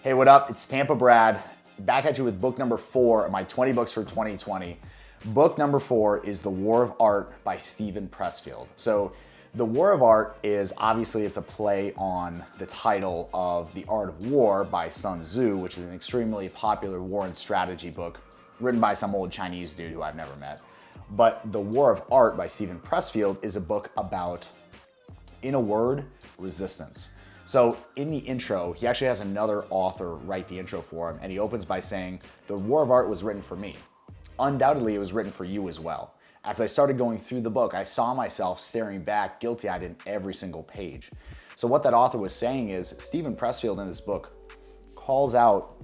Hey, what up? It's Tampa Brad, back at you with book number 4 of my 20 books for 2020. Book number 4 is The War of Art by Steven Pressfield. So The War of Art is obviously, it's a play on the title of The Art of War by Sun Tzu, which is an extremely popular war and strategy book written by some old Chinese dude who I've never met. But The War of Art by Steven Pressfield is a book about, in a word, resistance. So in the intro, he actually has another author write the intro for him, and he opens by saying, "The War of Art was written for me. Undoubtedly, it was written for you as well." As I started going through the book, I saw myself staring back, guilty-eyed in every single page. So what that author was saying is, Steven Pressfield in this book calls out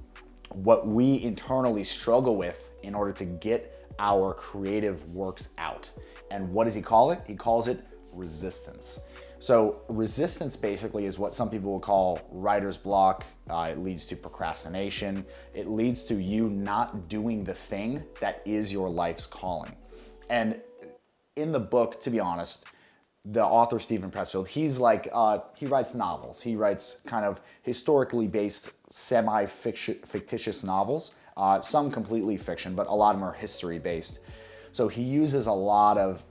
what we internally struggle with in order to get our creative works out. And what does he call it? He calls it resistance. So resistance basically is what some people will call writer's block. It leads to procrastination. It leads to you not doing the thing that is your life's calling. And in the book, to be honest, the author Steven Pressfield, he's like, he writes novels. He writes kind of historically based, semi-fictitious novels. Some completely fiction, but a lot of them are history based. So he uses a lot of,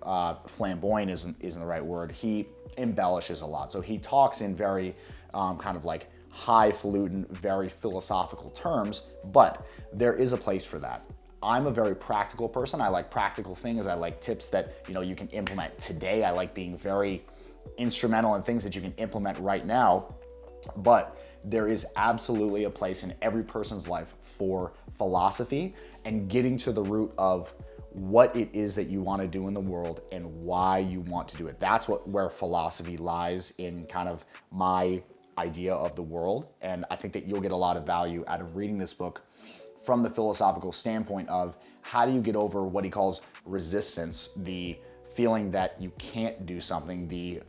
flamboyant isn't the right word. He embellishes a lot. So he talks in very kind of like highfalutin, very philosophical terms, but there is a place for that. I'm a very practical person. I like practical things. I like tips that, you can implement today. I like being very instrumental in things that you can implement right now. But there is absolutely a place in every person's life for philosophy and getting to the root of what it is that you want to do in the world and why you want to do it. That's where philosophy lies in kind of my idea of the world. And I think that you'll get a lot of value out of reading this book from the philosophical standpoint of how do you get over what he calls resistance, the feeling that you can't do something, the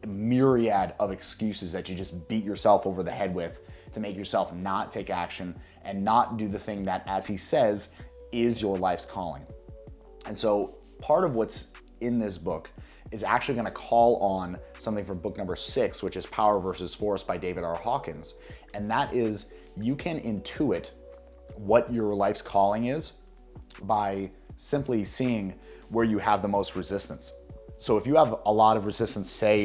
myriad of excuses that you just beat yourself over the head with to make yourself not take action and not do the thing that, as he says, is your life's calling. And so part of what's in this book is actually going to call on something from book number 6, which is Power versus Force by David R. Hawkins. And that is, you can intuit what your life's calling is by simply seeing where you have the most resistance. So if you have a lot of resistance, say,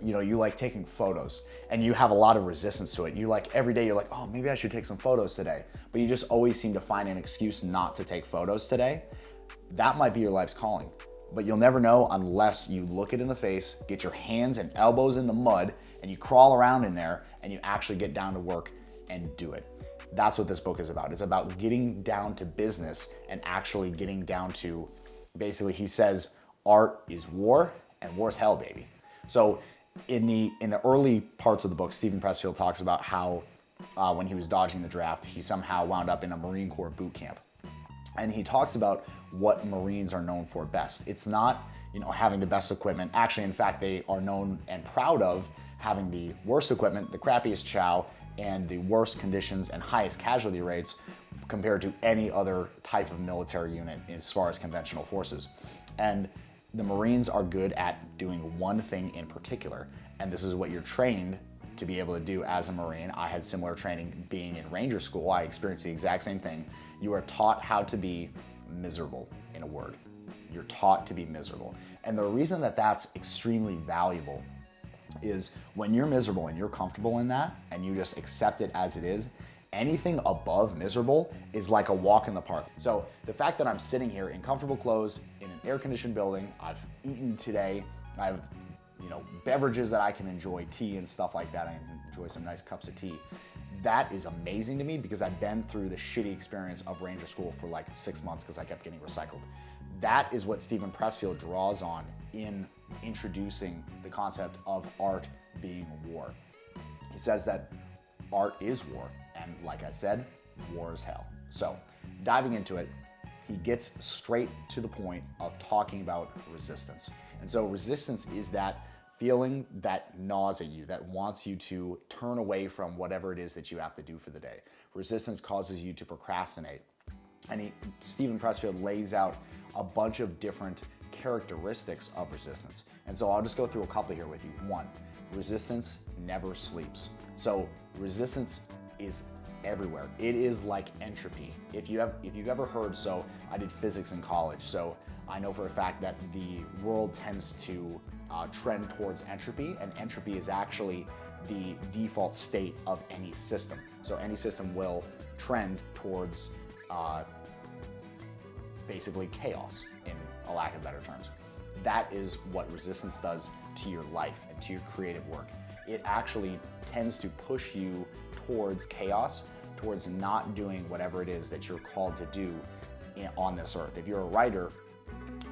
you like taking photos and you have a lot of resistance to it. You like every day, you're like, oh, maybe I should take some photos today. But you just always seem to find an excuse not to take photos today. That might be your life's calling, but you'll never know unless you look it in the face, get your hands and elbows in the mud, and you crawl around in there and you actually get down to work and do it. That's what this book is about. It's about getting down to business and actually getting down to, basically, he says, art is war and war's hell, baby. So in the early parts of the book, Steven Pressfield talks about how when he was dodging the draft, he somehow wound up in a Marine Corps boot camp. And he talks about what Marines are known for best. It's not, having the best equipment. Actually, in fact, they are known and proud of having the worst equipment, the crappiest chow, and the worst conditions and highest casualty rates compared to any other type of military unit as far as conventional forces. And the Marines are good at doing one thing in particular, and this is what you're trained to be able to do as a Marine. I had similar training being in Ranger School. I experienced the exact same thing. You are taught how to be miserable, in a word. You're taught to be miserable. And the reason that that's extremely valuable is when you're miserable and you're comfortable in that and you just accept it as it is, anything above miserable is like a walk in the park. So the fact that I'm sitting here in comfortable clothes in an air-conditioned building, I've eaten today, I have beverages that I can enjoy, tea and stuff like that. I can enjoy some nice cups of tea. That is amazing to me because I've been through the shitty experience of Ranger School for like 6 months because I kept getting recycled. That is what Steven Pressfield draws on in introducing the concept of art being war. He says that art is war, and like I said, war is hell. So diving into it, he gets straight to the point of talking about resistance. And so resistance is that feeling that gnaws at you, that wants you to turn away from whatever it is that you have to do for the day. Resistance causes you to procrastinate. And Steven Pressfield lays out a bunch of different characteristics of resistance. And so I'll just go through a couple here with you. 1, resistance never sleeps. So resistance is everywhere. It is like entropy. If you've ever heard, so I did physics in college, so I know for a fact that the world tends to trend towards entropy, and entropy is actually the default state of any system. So any system will trend towards basically chaos, in a lack of better terms. That is what resistance does to your life and to your creative work. It actually tends to push you towards chaos, towards not doing whatever it is that you're called to do on this earth. If you're a writer,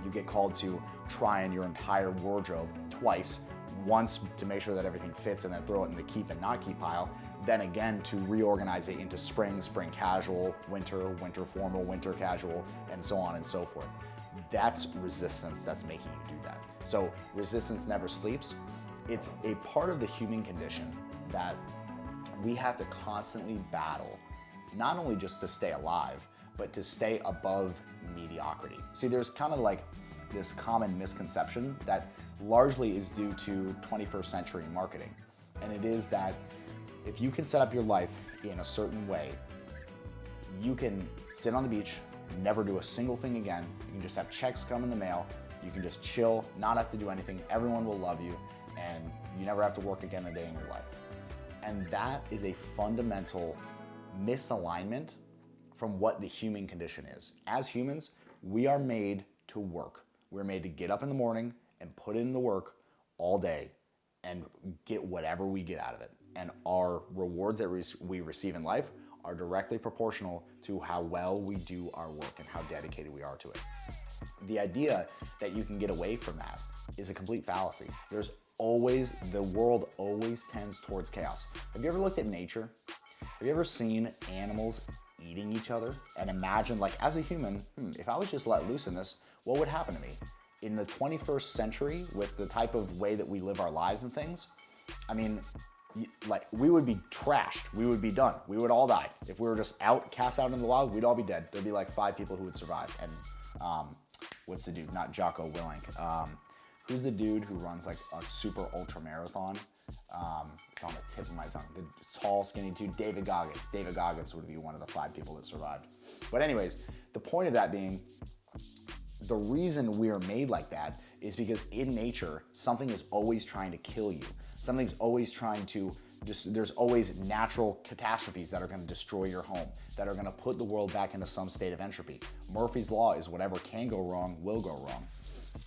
you get called to try on your entire wardrobe twice, once to make sure that everything fits and then throw it in the keep and not keep pile, then again to reorganize it into spring, spring casual, winter, winter formal, winter casual, and so on and so forth. That's resistance that's making you do that. So resistance never sleeps. It's a part of the human condition that we have to constantly battle, not only just to stay alive, but to stay above mediocrity. See, there's kind of like this common misconception that largely is due to 21st century marketing. And it is that if you can set up your life in a certain way, you can sit on the beach, never do a single thing again. You can just have checks come in the mail. You can just chill, not have to do anything. Everyone will love you, and you never have to work again a day in your life. And that is a fundamental misalignment from what the human condition is. As humans, we are made to work. We're made to get up in the morning and put in the work all day and get whatever we get out of it. And our rewards that we receive in life are directly proportional to how well we do our work and how dedicated we are to it. The idea that you can get away from that is a complete fallacy. The world always tends towards chaos. Have you ever looked at nature? Have you ever seen animals eating each other? And imagine, like, as a human, if I was just let loose in this, what would happen to me? In the 21st century, with the type of way that we live our lives and things, I mean, like, we would be trashed. We would be done. We would all die. If we were just cast out in the wild, we'd all be dead. There'd be like 5 people who would survive. And what's the dude? Not Jocko Willink. Who's the dude who runs like a super ultra marathon? It's on the tip of my tongue. The tall, skinny dude, David Goggins. David Goggins would be one of the 5 people that survived. But anyways, the point of that being, the reason we are made like that is because in nature, something is always trying to kill you. Something's always trying to there's always natural catastrophes that are going to destroy your home, that are going to put the world back into some state of entropy. Murphy's Law is whatever can go wrong will go wrong.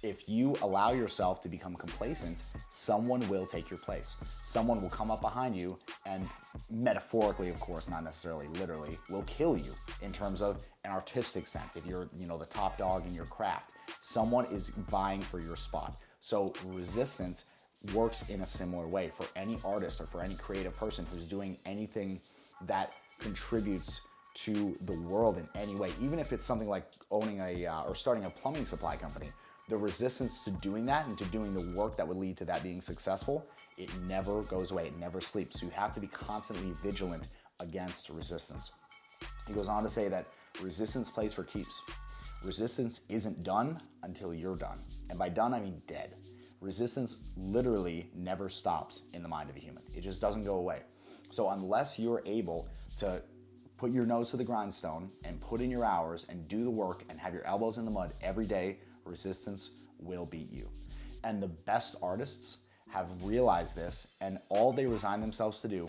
If you allow yourself to become complacent, someone will take your place. Someone will come up behind you and, metaphorically, of course, not necessarily literally, will kill you in terms of an artistic sense. If you're, the top dog in your craft, someone is vying for your spot. So resistance works in a similar way for any artist or for any creative person who's doing anything that contributes to the world in any way. Even if it's something like owning or starting a plumbing supply company, the resistance to doing that and to doing the work that would lead to that being successful, it never goes away, it never sleeps. So you have to be constantly vigilant against resistance. He goes on to say that resistance plays for keeps. Resistance isn't done until you're done. And by done, I mean dead. Resistance literally never stops in the mind of a human. It just doesn't go away. So unless you're able to put your nose to the grindstone and put in your hours and do the work and have your elbows in the mud every day, resistance will beat you. And the best artists have realized this, and all they resign themselves to do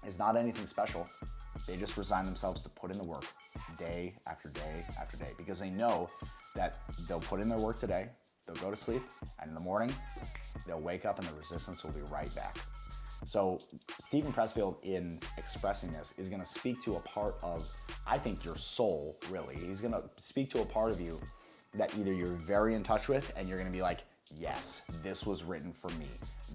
is not anything special. They just resign themselves to put in the work day after day after day, because they know that they'll put in their work today, they'll go to sleep, and in the morning, they'll wake up and the resistance will be right back. So Steven Pressfield, in expressing this, is gonna speak to a part of, I think, your soul, really. He's gonna speak to a part of you that either you're very in touch with and you're gonna be like, yes, this was written for me.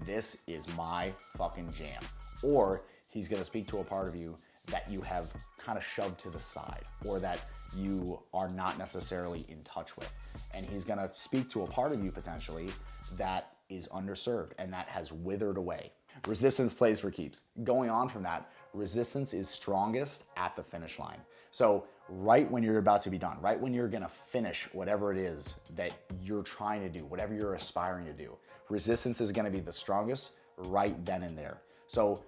This is my fucking jam. Or he's gonna speak to a part of you that you have kind of shoved to the side, or that you are not necessarily in touch with. And he's gonna speak to a part of you potentially that is underserved and that has withered away. Resistance plays for keeps. Going on from that, resistance is strongest at the finish line. So right when you're about to be done, right when you're gonna finish whatever it is that you're trying to do, whatever you're aspiring to do, resistance is gonna be the strongest right then and there. So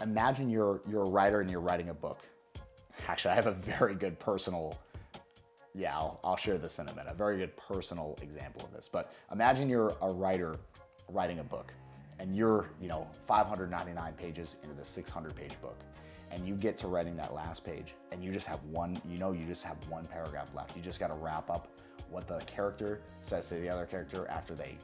Imagine you're a writer and you're writing a book. Actually, I have a very good personal, I'll share this in a minute, a very good personal example of this. But imagine you're a writer writing a book and you're, 599 pages into the 600-page book. And you get to writing that last page and you just have one paragraph left. You just got to wrap up what the character says to the other character after they,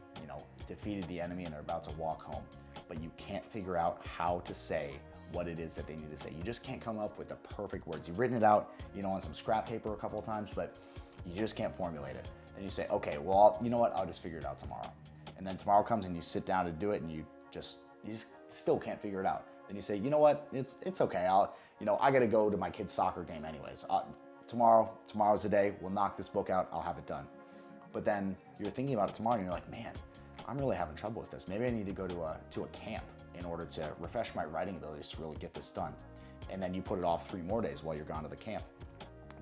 defeated the enemy and they're about to walk home. But you can't figure out how to say what it is that they need to say. You just can't come up with the perfect words. You've written it out, on some scrap paper a couple of times, but you just can't formulate it. And you say, okay, well, you know what? I'll just figure it out tomorrow. And then tomorrow comes and you sit down to do it and you just still can't figure it out. Then you say, you know what? It's okay. I got to go to my kid's soccer game anyways. Tomorrow's the day. We'll knock this book out. I'll have it done. But then you're thinking about it tomorrow and you're like, man, I'm really having trouble with this. Maybe I need to go to a camp in order to refresh my writing abilities to really get this done. And then you put it off 3 more days while you're gone to the camp.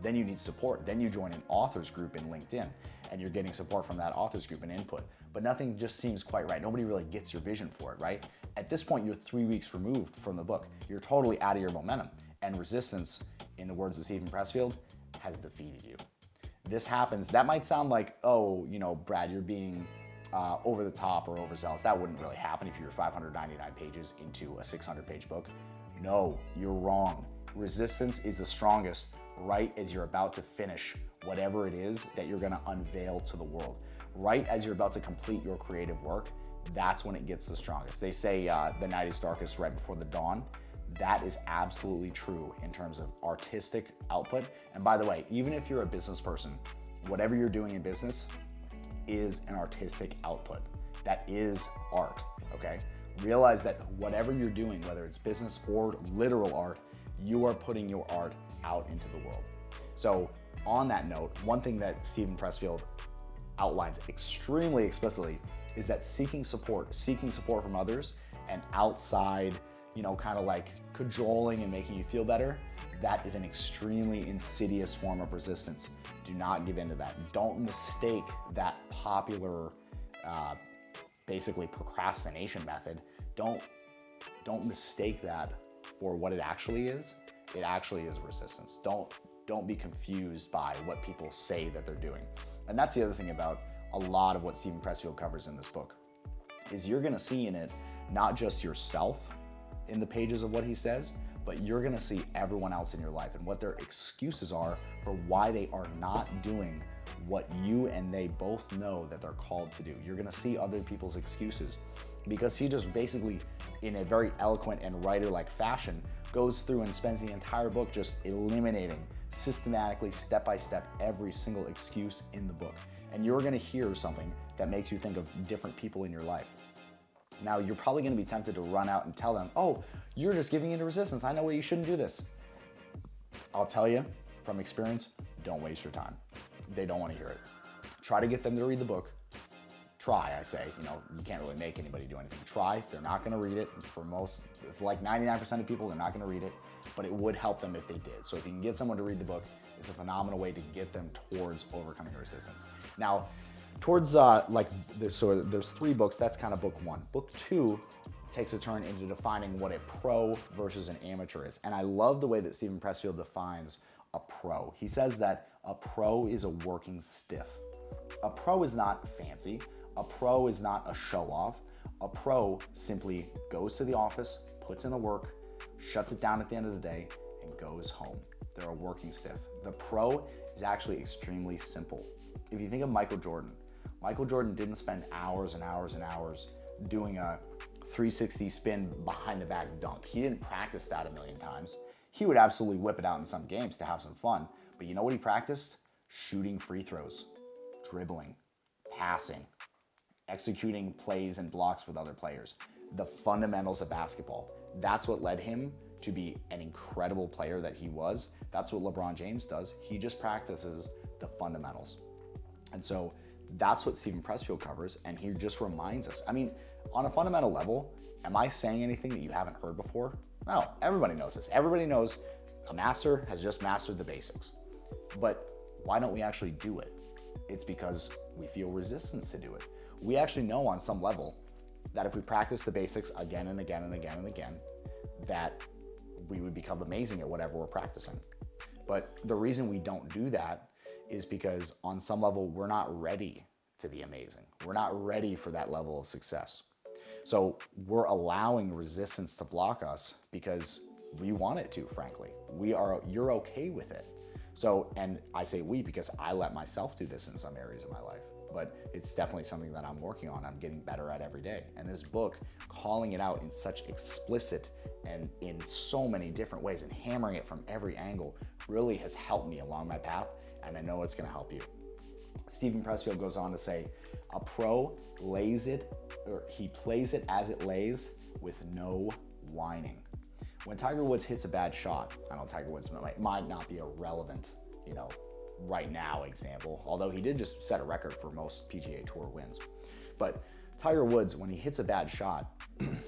Then you need support. Then you join an authors group in LinkedIn and you're getting support from that authors group and input. But nothing just seems quite right. Nobody really gets your vision for it, right? At this point, you're 3 weeks removed from the book. You're totally out of your momentum. And resistance, in the words of Stephen Pressfield, has defeated you. This happens. That might sound like, Brad, you're being over the top or overzealous. That wouldn't really happen if you were 599 pages into a 600-page book. No, you're wrong. Resistance is the strongest right as you're about to finish whatever it is that you're going to unveil to the world. Right as you're about to complete your creative work, that's when it gets the strongest. They say the night is darkest right before the dawn. That is absolutely true in terms of artistic output. And by the way, even if you're a business person, whatever you're doing in business is an artistic output. That is art, okay? Realize that whatever you're doing, whether it's business or literal art, you are putting your art out into the world. So on that note, one thing that Stephen Pressfield outlines extremely explicitly is that seeking support from others and outside, kind of like cajoling and making you feel better, that is an extremely insidious form of resistance. Do not give in to that. Don't mistake that popular, basically procrastination method. Don't mistake that for what it actually is. It actually is resistance. Don't be confused by what people say that they're doing. And that's the other thing about a lot of what Stephen Pressfield covers in this book, is you're gonna see in it not just yourself in the pages of what he says, but you're gonna see everyone else in your life and what their excuses are for why they are not doing what you and they both know that they're called to do. You're gonna see other people's excuses because he just basically, in a very eloquent and writer-like fashion, goes through and spends the entire book just eliminating systematically, step by step, every single excuse in the book. And you're gonna hear something that makes you think of different people in your life. Now, you're probably gonna be tempted to run out and tell them, oh, you're just giving into resistance. I know why you shouldn't do this. I'll tell you from experience, don't waste your time. They don't wanna hear it. Try to get them to read the book. Try, I say, you can't really make anybody do anything. Try, they're not gonna read it. For like 99% of people, they're not gonna read it, but it would help them if they did. So if you can get someone to read the book, it's a phenomenal way to get them towards overcoming resistance. Now, towards so there's 3 books, that's kind of book 1. Book 2 takes a turn into defining what a pro versus an amateur is. And I love the way that Stephen Pressfield defines a pro. He says that a pro is a working stiff. A pro is not fancy. A pro is not a show off. A pro simply goes to the office, puts in the work, shuts it down at the end of the day, and goes home. They're a working stiff. The pro is actually extremely simple. If you think of Michael Jordan didn't spend hours and hours and hours doing a 360 spin behind the back dunk. He didn't practice that a million times. He would absolutely whip it out in some games to have some fun. But you know what he practiced? Shooting free throws, dribbling, passing, executing plays and blocks with other players. The fundamentals of basketball. That's what led him to be an incredible player that he was. That's what LeBron James does. He just practices the fundamentals. And so that's what Stephen Pressfield covers, and he just reminds us. I mean, on a fundamental level, am I saying anything that you haven't heard before? No, everybody knows this. Everybody knows a master has just mastered the basics. But why don't we actually do it? It's because we feel resistance to do it. We actually know on some level that if we practice the basics again and again and again and again, that we would become amazing at whatever we're practicing. But the reason we don't do that is because on some level, we're not ready to be amazing. We're not ready for that level of success. So we're allowing resistance to block us because we want it to, frankly. You're okay with it. So, and I say we because I let myself do this in some areas of my life, but it's definitely something that I'm working on. I'm getting better at every day. And this book, calling it out in such explicit and in so many different ways and hammering it from every angle really has helped me along my path, and I know it's gonna help you. Steven Pressfield goes on to say, a pro plays it as it lays with no whining. When Tiger Woods hits a bad shot, I know Tiger Woods might not be a relevant, right now example, although he did just set a record for most PGA Tour wins. But Tiger Woods, when he hits a bad shot,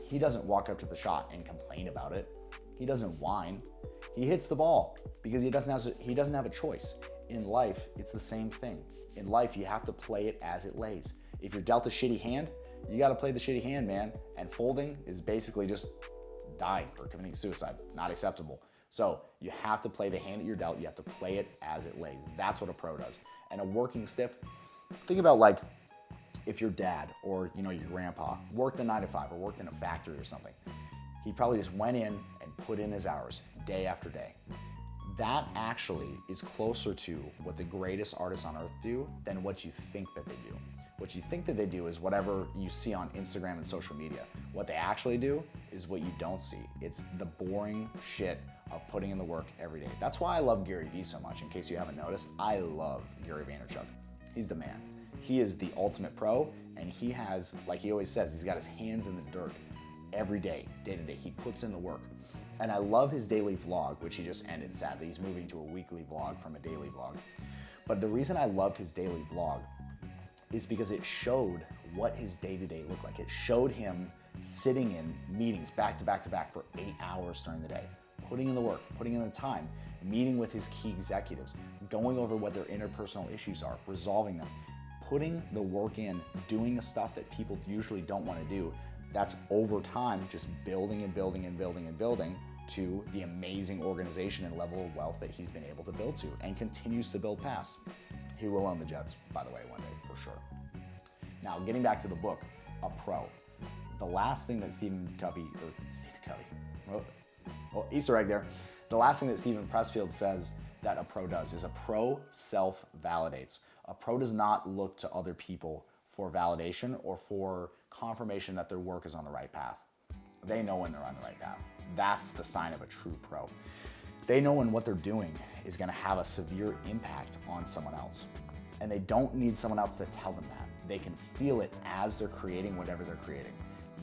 he doesn't walk up to the shot and complain about it. He doesn't whine. He hits the ball because he doesn't have a choice. In life, it's the same thing. In life, you have to play it as it lays. If you're dealt a shitty hand, you got to play the shitty hand, man. And folding is basically just dying or committing suicide. Not acceptable. So you have to play the hand that you're dealt. You have to play it as it lays. That's what a pro does. And a working stiff, think about like if your dad or your grandpa worked a 9 to 5 or worked in a factory or something. He probably just went in and put in his hours day after day. That actually is closer to what the greatest artists on earth do than what you think that they do. What you think that they do is whatever you see on Instagram and social media. What they actually do is what you don't see. It's the boring shit of putting in the work every day. That's why I love Gary Vee so much. In case you haven't noticed, I love Gary Vaynerchuk. He's the man. He is the ultimate pro, and he has, like he always says, he's got his hands in the dirt every day, day to day. He puts in the work. And I love his daily vlog, which he just ended, sadly. He's moving to a weekly vlog from a daily vlog. But the reason I loved his daily vlog is because it showed what his day-to-day looked like. It showed him sitting in meetings back to back to back for 8 hours during the day, putting in the work, putting in the time, meeting with his key executives, going over what their interpersonal issues are, resolving them, putting the work in, doing the stuff that people usually don't want to do. That's over time, just building and building and building and building to the amazing organization and level of wealth that he's been able to build to and continues to build past. He will own the Jets, by the way, one day for sure. Now, getting back to the book, A Pro. The last thing that Easter egg there. The last thing that Steven Pressfield says that a pro does is a pro self-validates. A pro does not look to other people for validation or for confirmation that their work is on the right path. They know when they're on the right path. That's the sign of a true pro. They know when what they're doing is gonna have a severe impact on someone else. And they don't need someone else to tell them that. They can feel it as they're creating whatever they're creating.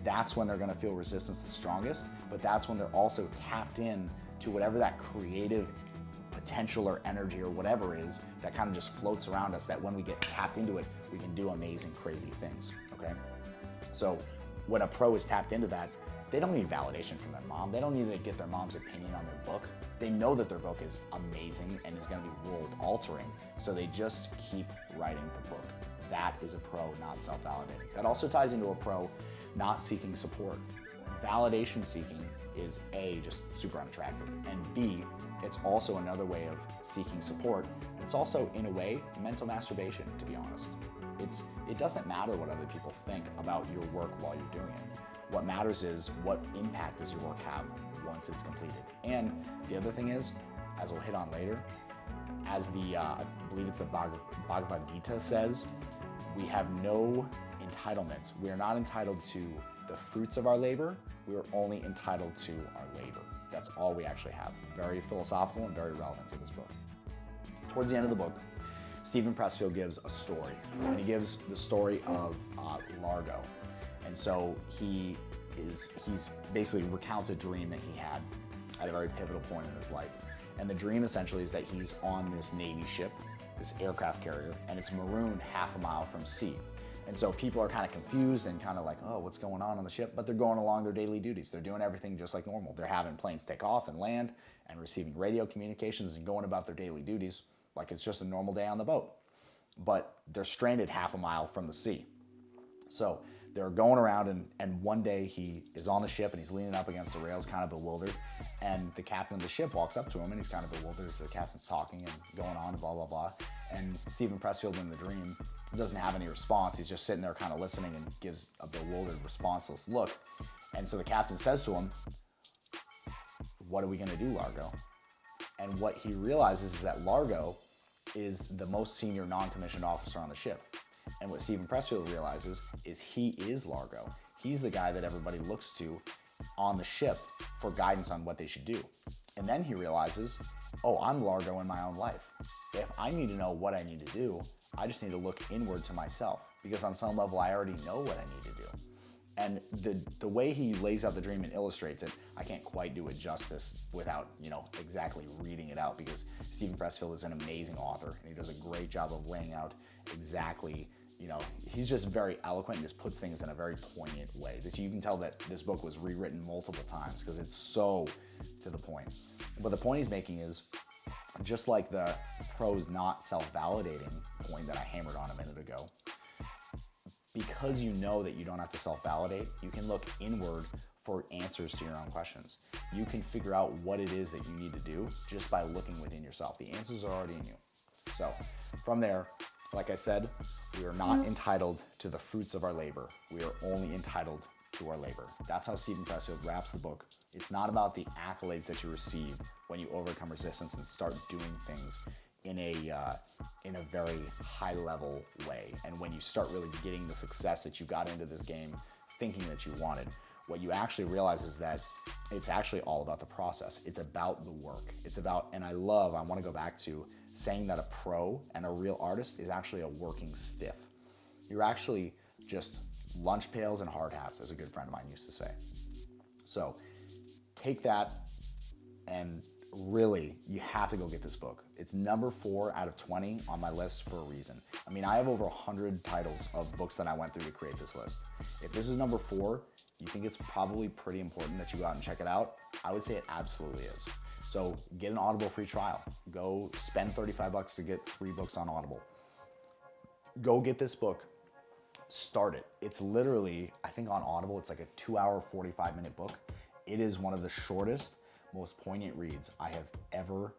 That's when they're gonna feel resistance the strongest, but that's when they're also tapped in to whatever that creative potential or energy or whatever is that kind of just floats around us, that when we get tapped into it, we can do amazing, crazy things, okay? So when a pro is tapped into that, they don't need validation from their mom. They don't need to get their mom's opinion on their book. They know that their book is amazing and is gonna be world altering, so they just keep writing the book. That is a pro, not self-validating. That also ties into a pro not seeking support. Validation seeking is A, just super unattractive, and B, it's also another way of seeking support. It's also, in a way, mental masturbation, to be honest. It doesn't matter what other people think about your work while you're doing it. What matters is what impact does your work have once it's completed. And the other thing is, as we'll hit on later, as I believe it's the Bhagavad Gita says, we have no entitlement. We are not entitled to the fruits of our labor. We are only entitled to our labor. That's all we actually have. Very philosophical and very relevant to this book. Towards the end of the book, Steven Pressfield gives a story, and he gives the story of Largo. And so he's basically recounts a dream that he had at a very pivotal point in his life. And the dream essentially is that he's on this Navy ship, this aircraft carrier, and it's marooned half a mile from sea. And so people are kind of confused and kind of like, oh, what's going on the ship? But they're going along their daily duties. They're doing everything just like normal. They're having planes take off and land and receiving radio communications and going about their daily duties like it's just a normal day on the boat. But they're stranded half a mile from the sea. So they're going around, and one day he is on the ship and he's leaning up against the rails, kind of bewildered. And the captain of the ship walks up to him and he's kind of bewildered as the captain's talking and going on, blah, blah, blah. And Stephen Pressfield in the dream doesn't have any response. He's just sitting there kind of listening and gives a bewildered, responseless look. And so the captain says to him, "What are we gonna do, Largo?" And what he realizes is that Largo is the most senior non-commissioned officer on the ship. And what Stephen Pressfield realizes is he is Largo. He's the guy that everybody looks to on the ship for guidance on what they should do. And then he realizes, oh, I'm Largo in my own life. If I need to know what I need to do, I just need to look inward to myself, because on some level I already know what I need to do. And the way he lays out the dream and illustrates it, I can't quite do it justice without, exactly reading it out, because Stephen Pressfield is an amazing author and he does a great job of laying out exactly, he's just very eloquent and just puts things in a very poignant way. You can tell that this book was rewritten multiple times because it's so to the point. But the point he's making is, just like the pros not self-validating point that I hammered on a minute ago, because you know that you don't have to self-validate, you can look inward for answers to your own questions. You can figure out what it is that you need to do just by looking within yourself. The answers are already in you. So from there, like I said, we are not entitled to the fruits of our labor. We are only entitled to our labor. That's how Stephen Pressfield wraps the book. It's not about the accolades that you receive when you overcome resistance and start doing things in a very high level way. And when you start really getting the success that you got into this game thinking that you wanted, what you actually realize is that it's actually all about the process. It's about the work. It's about, and I want to go back to saying that a pro and a real artist is actually a working stiff. You're actually just lunch pails and hard hats, as a good friend of mine used to say. So take that, and really, you have to go get this book. It's number 4 out of 20 on my list for a reason. I mean, I have over 100 titles of books that I went through to create this list. If this is number 4, you think it's probably pretty important that you go out and check it out? I would say it absolutely is. So get an Audible free trial. Go spend $35 to get 3 books on Audible. Go get this book. Start it. It's literally, I think on Audible, it's like a 2-hour, 45-minute book. It is one of the shortest, most poignant reads I have ever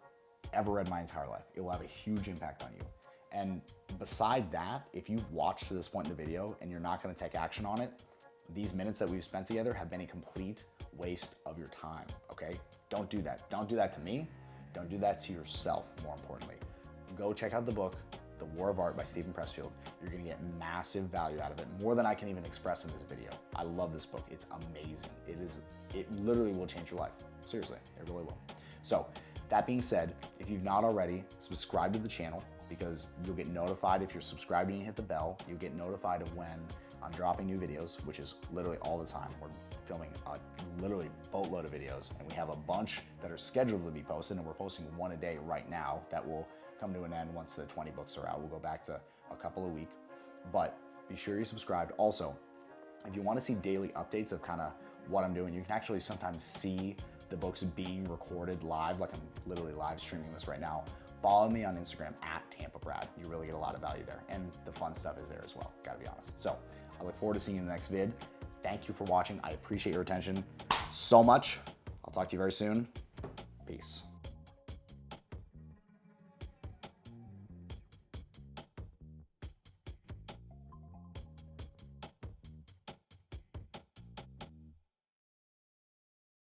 read my entire life. It will have a huge impact on you. And beside that, if you've watched to this point in the video and you're not gonna take action on it, these minutes that we've spent together have been a complete waste of your time, okay? Don't do that. Don't do that to me. Don't do that to yourself, more importantly. Go check out the book, The War of Art by Stephen Pressfield. You're gonna get massive value out of it, more than I can even express in this video. I love this book. It's amazing. It literally will change your life. Seriously, it really will. So that being said, if you've not already, subscribe to the channel, because you'll get notified if you're subscribed and you hit the bell. You'll get notified of when I'm dropping new videos, which is literally all the time. We're filming a literally boatload of videos, and we have a bunch that are scheduled to be posted, and we're posting 1 a day right now that will come to an end once the 20 books are out. We'll go back to a couple a week, but be sure you're subscribed. Also, if you want to see daily updates of kind of what I'm doing, you can actually sometimes see the books being recorded live, like I'm literally live streaming this right now. Follow me on Instagram @TampaBrad. You really get a lot of value there, and the fun stuff is there as well, gotta be honest. So I look forward to seeing you in the next vid. Thank you for watching. I appreciate your attention so much. I'll talk to you very soon. Peace.